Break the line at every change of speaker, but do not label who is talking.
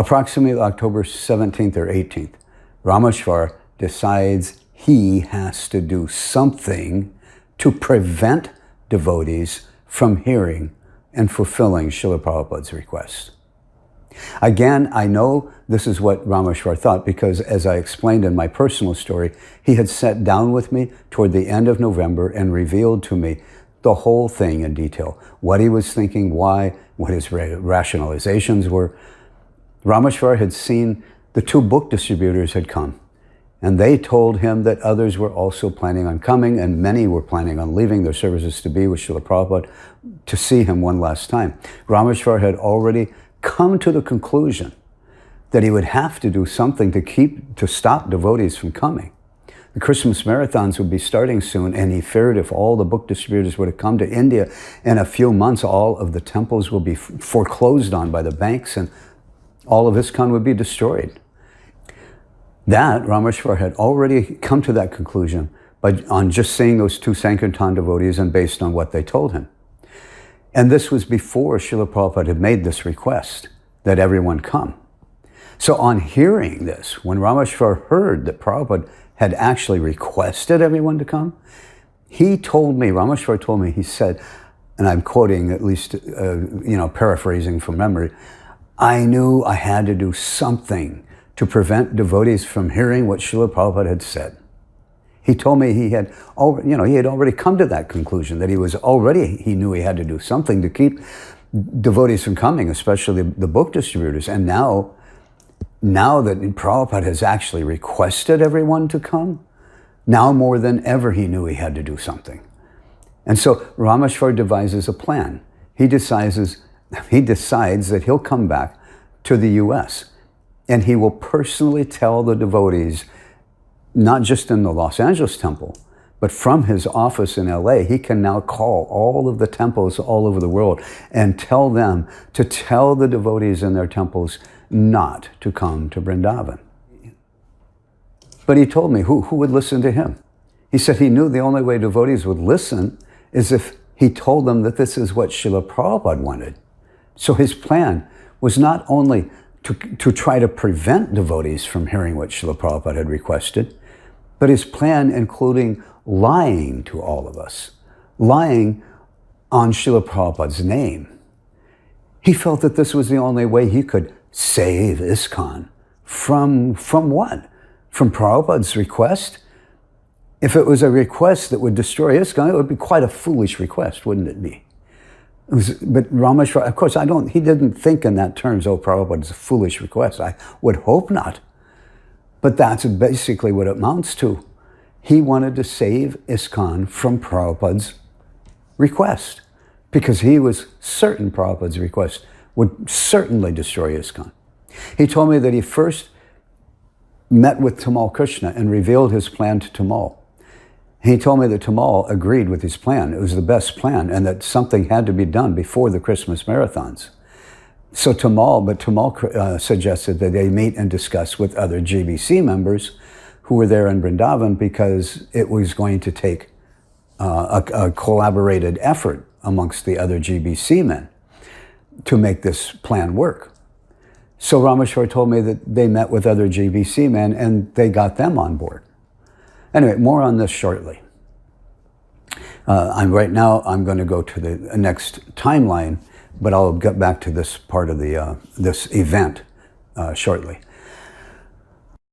Approximately October 17th or 18th, Ramesvar decides he has to do something to prevent devotees from hearing and fulfilling Srila Prabhupada's request. Again, I know this is what Ramesvar thought because, as I explained in my personal story, he had sat down with me toward the end of November and revealed to me the whole thing in detail. What he was thinking, why, what his rationalizations were. Ramesvar had seen the two book distributors had come, and they told him that others were also planning on coming, and many were planning on leaving their services to be with Srila Prabhupada to see him one last time. Ramesvar had already come to the conclusion that he would have to do something to stop devotees from coming. The Christmas marathons would be starting soon, and he feared if all the book distributors were to come to India in a few months, all of the temples will be foreclosed on by the banks, and all of ISKCON would be destroyed. That, Ramesvar had already come to that conclusion on just seeing those two Sankirtan devotees and based on what they told him. And this was before Srila Prabhupada had made this request that everyone come. So on hearing this, when Ramesvar heard that Prabhupada had actually requested everyone to come, Ramesvar told me, he said, and I'm quoting at least, paraphrasing from memory, I knew I had to do something to prevent devotees from hearing what Srila Prabhupada had said. He told me he had already come to that conclusion, that he knew he had to do something to keep devotees from coming, especially the book distributors. And now that Prabhupada has actually requested everyone to come, now more than ever he knew he had to do something. And so Ramesvar devises a plan. He decides that he'll come back to the US and he will personally tell the devotees, not just in the Los Angeles temple, but from his office in LA, he can now call all of the temples all over the world and tell them to tell the devotees in their temples not to come to Vrindavan. But he told me, who would listen to him? He said he knew the only way devotees would listen is if he told them that this is what Srila Prabhupada wanted. So his plan was not only to try to prevent devotees from hearing what Srila Prabhupada had requested, but his plan including lying to all of us, lying on Srila Prabhupada's name. He felt that this was the only way he could save ISKCON. From what? From Prabhupada's request? If it was a request that would destroy ISKCON, it would be quite a foolish request, wouldn't it be? But Ramesvar, of course, he didn't think in that terms, Prabhupada is a foolish request. I would hope not. But that's basically what it amounts to. He wanted to save ISKCON from Prabhupada's request because he was certain Prabhupada's request would certainly destroy ISKCON. He told me that he first met with Tamal Krishna and revealed his plan to Tamal. He told me that Tamal agreed with his plan. It was the best plan and that something had to be done before the Christmas marathons. So Tamal suggested that they meet and discuss with other GBC members who were there in Vrindavan because it was going to take a collaborated effort amongst the other GBC men to make this plan work. So Ramesvar told me that they met with other GBC men and they got them on board. Anyway, more on this shortly. Right now I'm going to go to the next timeline, but I'll get back to this part of this event shortly.